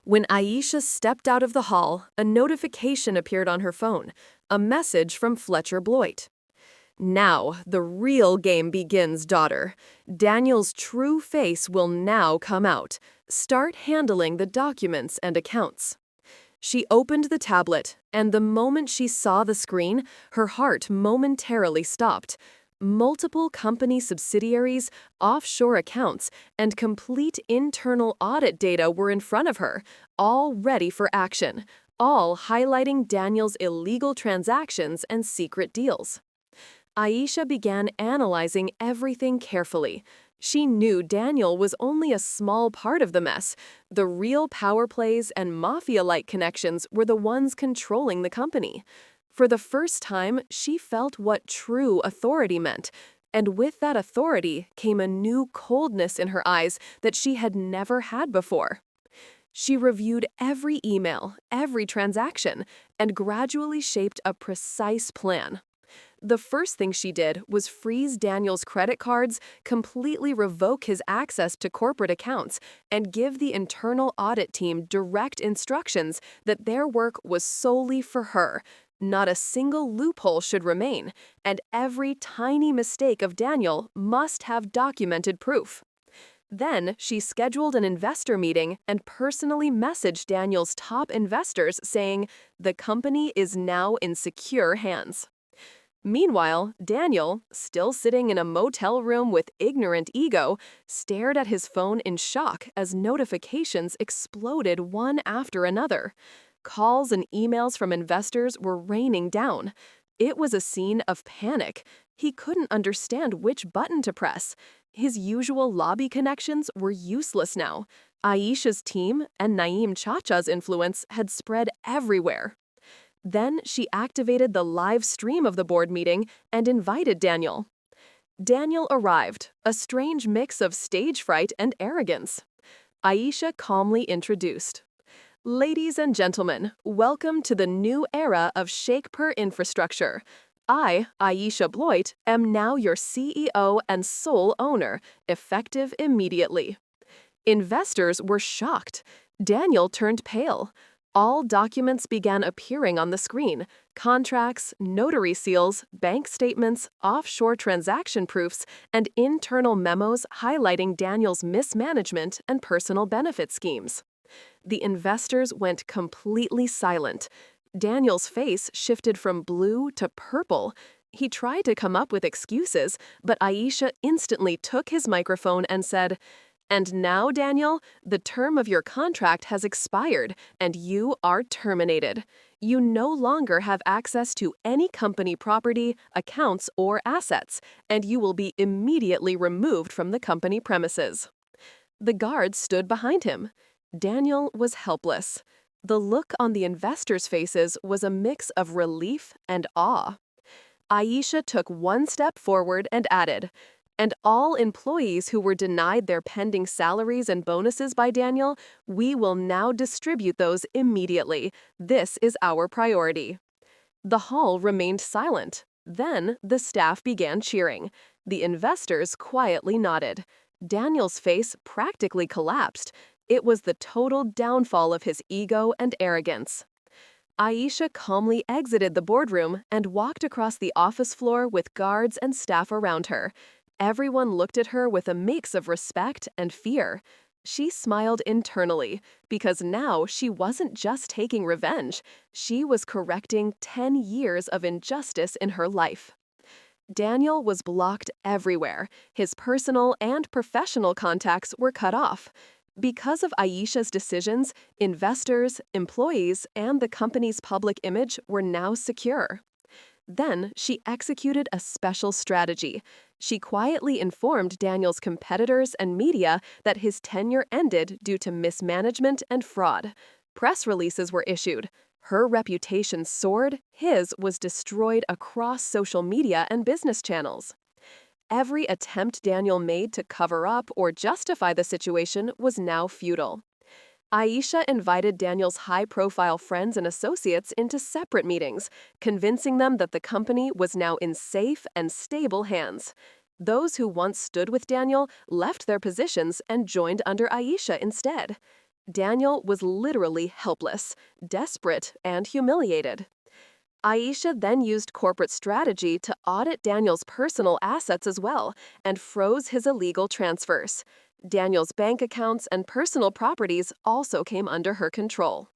When Aisha stepped out of the hall, a notification appeared on her phone, a message from Fletcher Bloit. Now, the real game begins, daughter. Daniel's true face will now come out. Start handling the documents and accounts. She opened the tablet, and the moment she saw the screen, her heart momentarily stopped. Multiple company subsidiaries, offshore accounts, and complete internal audit data were in front of her, all ready for action, all highlighting Daniel's illegal transactions and secret deals. Aisha began analyzing everything carefully. She knew Daniel was only a small part of the mess. The real power plays and mafia-like connections were the ones controlling the company. For the first time, she felt what true authority meant, and with that authority came a new coldness in her eyes that she had never had before. She reviewed every email, every transaction, and gradually shaped a precise plan. The first thing she did was freeze Daniel's credit cards, completely revoke his access to corporate accounts, and give the internal audit team direct instructions that their work was solely for her. Not a single loophole should remain, and every tiny mistake of Daniel must have documented proof. Then she scheduled an investor meeting and personally messaged Daniel's top investors saying, "The company is now in secure hands." Meanwhile, Daniel, still sitting in a motel room with ignorant ego, stared at his phone in shock as notifications exploded one after another. Calls and emails from investors were raining down. It was a scene of panic. He couldn't understand which button to press. His usual lobby connections were useless now. Aisha's team and Naeem Chacha's influence had spread everywhere. Then she activated the live stream of the board meeting and invited Daniel. Daniel arrived, a strange mix of stage fright and arrogance. Aisha calmly introduced, "Ladies and gentlemen, welcome to the new era of Shakepur infrastructure. I, Aisha Bloit, am now your CEO and sole owner, effective immediately." Investors were shocked. Daniel turned pale. All documents began appearing on the screen: contracts, notary seals, bank statements, offshore transaction proofs, and internal memos highlighting Daniel's mismanagement and personal benefit schemes. The investors went completely silent. Daniel's face shifted from blue to purple. He tried to come up with excuses, but Aisha instantly took his microphone and said, "And now, Daniel, the term of your contract has expired, and you are terminated. You no longer have access to any company property, accounts, or assets, and you will be immediately removed from the company premises." The guards stood behind him. Daniel was helpless. The look on the investors' faces was a mix of relief and awe. Aisha took one step forward and added, "And all employees who were denied their pending salaries and bonuses by Daniel, we will now distribute those immediately. This is our priority." The hall remained silent. Then the staff began cheering. The investors quietly nodded. Daniel's face practically collapsed. It was the total downfall of his ego and arrogance. Aisha calmly exited the boardroom and walked across the office floor with guards and staff around her. Everyone looked at her with a mix of respect and fear. She smiled internally, because now she wasn't just taking revenge. She was correcting 10 years of injustice in her life. Daniel was blocked everywhere. His personal and professional contacts were cut off. Because of Aisha's decisions, investors, employees, and the company's public image were now secure. Then she executed a special strategy. She quietly informed Daniel's competitors and media that his tenure ended due to mismanagement and fraud. Press releases were issued. Her reputation soared, his was destroyed across social media and business channels. Every attempt Daniel made to cover up or justify the situation was now futile. Aisha invited Daniel's high-profile friends and associates into separate meetings, convincing them that the company was now in safe and stable hands. Those who once stood with Daniel left their positions and joined under Aisha instead. Daniel was literally helpless, desperate, and humiliated. Aisha then used corporate strategy to audit Daniel's personal assets as well and froze his illegal transfers. Daniel's bank accounts and personal properties also came under her control.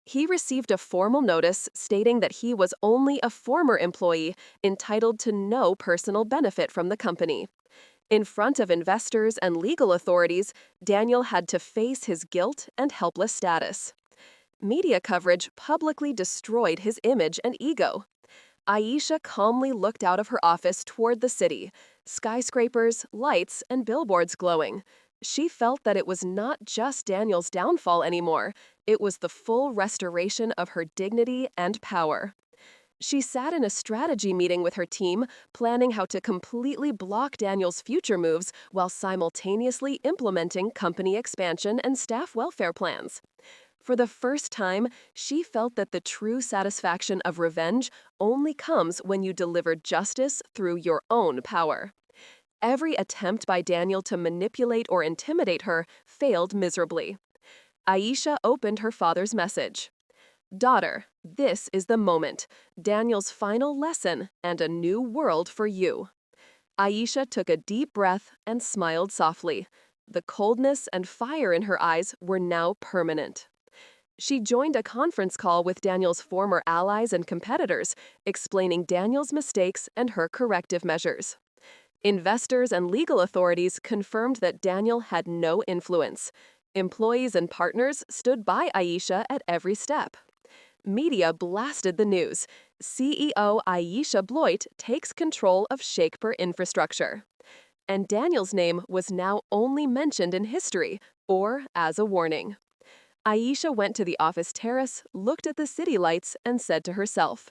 He received a formal notice stating that he was only a former employee entitled to no personal benefit from the company. In front of investors and legal authorities, Daniel had to face his guilt and helpless status. Media coverage publicly destroyed his image and ego. Aisha calmly looked out of her office toward the city, skyscrapers, lights, and billboards glowing. She felt that it was not just Daniel's downfall anymore, it was the full restoration of her dignity and power. She sat in a strategy meeting with her team, planning how to completely block Daniel's future moves while simultaneously implementing company expansion and staff welfare plans. For the first time, she felt that the true satisfaction of revenge only comes when you deliver justice through your own power. Every attempt by Daniel to manipulate or intimidate her failed miserably. Aisha opened her father's message. Daughter, this is the moment, Daniel's final lesson and a new world for you. Aisha took a deep breath and smiled softly. The coldness and fire in her eyes were now permanent. She joined a conference call with Daniel's former allies and competitors, explaining Daniel's mistakes and her corrective measures. Investors and legal authorities confirmed that Daniel had no influence. Employees and partners stood by Aisha at every step. Media blasted the news. CEO Aisha Bloit takes control of Shakespeare infrastructure. And Daniel's name was now only mentioned in history or as a warning. Aisha went to the office terrace, looked at the city lights, and said to herself,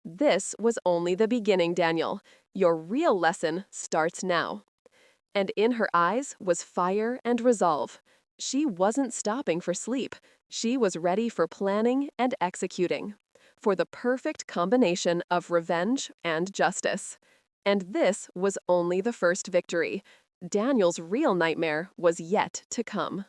"This was only the beginning, Daniel. Your real lesson starts now." And in her eyes was fire and resolve. She wasn't stopping for sleep. She was ready for planning and executing, for the perfect combination of revenge and justice. And this was only the first victory. Daniel's real nightmare was yet to come.